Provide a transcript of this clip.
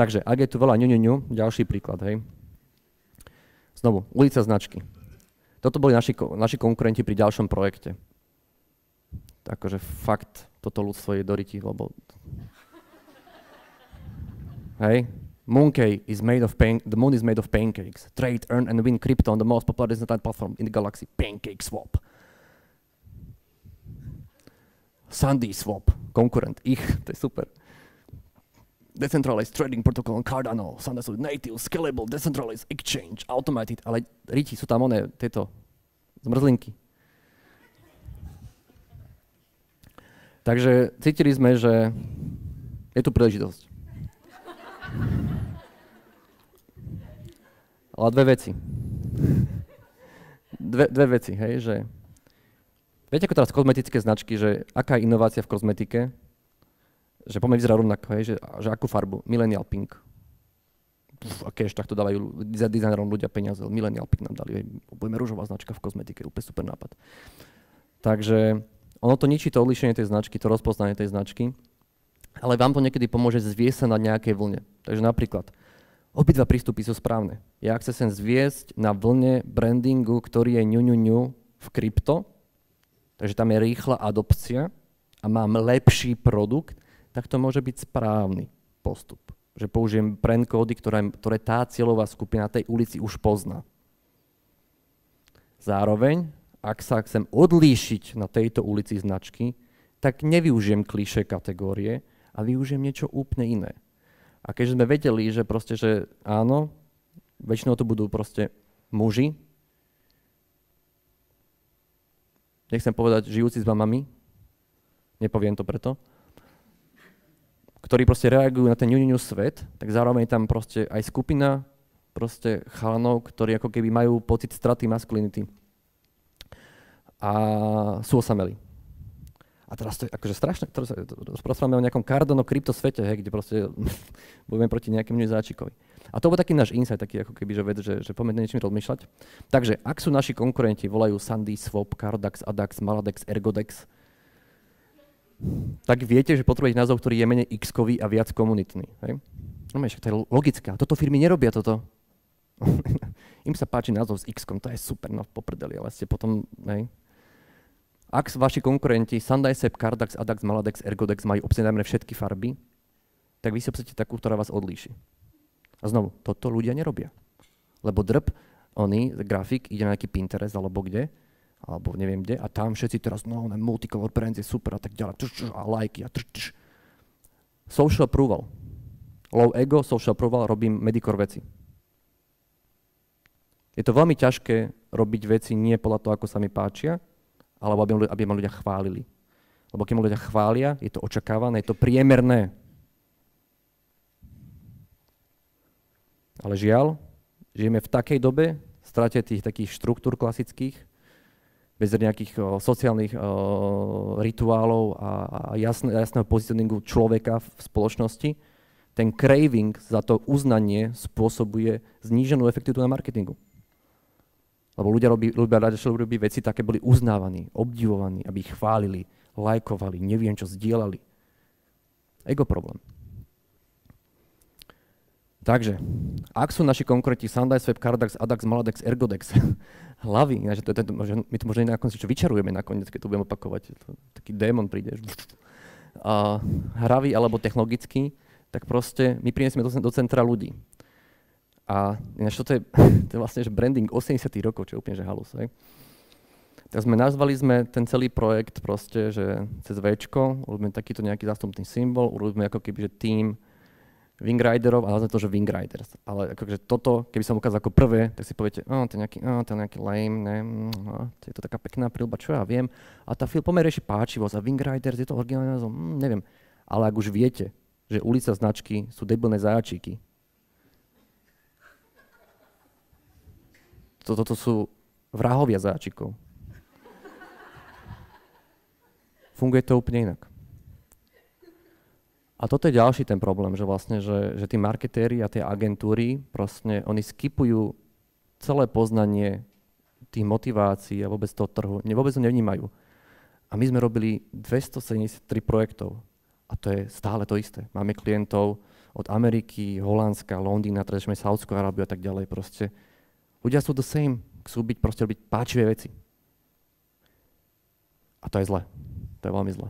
Takže, ak je tu veľa ňuňuňu, ďalší príklad, hej. Znovu, ulica značky. Toto boli naši konkurenti pri ďalšom projekte. Takže fakt, toto ľudstvo je doriti, lebo... Hej. Mooncake is made of the moon is made of pancakes. Trade, earn and win crypto on the most popular decentralized platform in the galaxy. Pancake Swap. Sandy Swap, konkurent ich, to je super. Decentralized trading protocol on Cardano, Sandy native, scalable, decentralized exchange, automated, ale riti sú tam tieto zmrzlinky. Takže cítili sme, že je tu príležitosť. Ale dve veci. Dve veci, hej, že... Viete ako teraz kozmetické značky, že aká je inovácia v kozmetike? Že poďme vyzerá rovnako, hej, že akú farbu? Millennial Pink. A cash, tak to dávajú dizajnerom ľudia peniaze. Millennial Pink nám dali, hej, budeme ružová značka v kozmetike, úplne super nápad. Takže ono to ničí to odlišenie tej značky, to rozpoznanie tej značky, ale vám to niekedy pomôže zviesť sa na nejakej vlne. Takže napríklad, obidva prístupy sú správne. Ja chcem sem zviesť na vlne brandingu, ktorý je ňuňuňu v krypto, takže tam je rýchla adopcia a mám lepší produkt, tak to môže byť správny postup. Že použijem brand kódy, ktoré tá cieľová skupina tej ulici už pozná. Zároveň, ak sa chcem odlíšiť na tejto ulici značky, tak nevyužijem klišé kategórie a využijem niečo úplne iné. A keďže sme vedeli, že proste, že áno, väčšinou to budú proste muži, nechcem povedať žijúci s mamami, nepoviem to preto, ktorí proste reagujú na ten ňuňuňu svet, tak zároveň tam proste aj skupina proste chalanov, ktorí ako keby majú pocit straty maskulinity a sú osamelí. A teraz to je akože strašné, rozprávame o nejakom Cardano krypto svete, hej, kde proste budeme proti nejakému záčikovi. A to bol taký náš insight, taký ako keby, že poďme niečím rozmýšľať. Takže ak sú naši konkurenti, volajú Sandy, Swap, Cardax, Adax, Maladex, Ergodex, tak viete, že potrebujete názov, ktorý je menej x-kový a viac komunitný. Hej? No však to je logické, a toto firmy nerobia toto. Im sa páči názov s x-kom, to je super, no poprdeli, ale ste potom, hej. Ak vaši konkurenti Sandicep, Cardax, Adax, Maladex, Ergodex majú obsiedlené všetky farby, tak vy si obsadíte takú, ktorá vás odlíši. A znovu, toto ľudia nerobia. Lebo grafik, ide na nejaký Pinterest alebo kde, alebo neviem kde, a tam všetci teraz, no, multicolor brands je super a tak ďalej, a lajky a Social approval. Low ego, social approval, robím Medicore veci. Je to veľmi ťažké robiť veci nie podľa toho, ako sa mi páčia, alebo aby ma ľudia chválili. Lebo keď ma ľudia chvália, je to očakávané, je to priemerné. Ale žiaľ, žijeme v takej dobe, strate tých takých štruktúr klasických, bez nejakých sociálnych rituálov a jasného pozicioningu človeka v spoločnosti, ten craving za to uznanie spôsobuje zníženú efektivitu na marketingu. Lebo ľudia robí veci také, boli uznávaní, obdivovaní, aby ich chválili, lajkovali, neviem čo, zdieľali. Ego problém. Takže, ak sú naši konkurenti Sandicep, Cardax, Adax, Maladex, Ergodex, hlavy, my to možno nakoniec vyčarujeme nakoniec, keď to budeme opakovať, taký démon príde, hravý alebo technologický, tak proste my prinesieme do centra ľudí. A ináč to je vlastne že branding 80 rokov, čo je úplne že halus. Hej. Tak nazvali sme ten celý projekt proste, že cez Včko, urobíme takýto nejaký zástupný symbol, urobíme ako keby, že tým Wingriderov a nazveme to, že Wingriders. Ale akože toto, keby som ukázal ako prvé, tak si poviete, to je nejaký lame, ne, je to taká pekná prilba, čo ja viem. A tá pomer rieši páčivosť a Wingriders je to originálne názov, neviem. Ale ak už viete, že ulica značky sú debilné zajačíky, toto sú vrahovia zajačíkov. Funguje to úplne inak. A toto je ďalší ten problém, že vlastne, že tí marketéri a tie agentúry, proste, oni skipujú celé poznanie tých motivácií a vôbec toho trhu, vôbec to nevnímajú. A my sme robili 273 projektov a to je stále to isté. Máme klientov od Ameriky, Holandska, Londýna, teraz máme Saúdskú Arábiu a tak ďalej proste. Ľudia sú the same, chcú byť proste robiť páčivé veci. A to je zle. To je veľmi zle.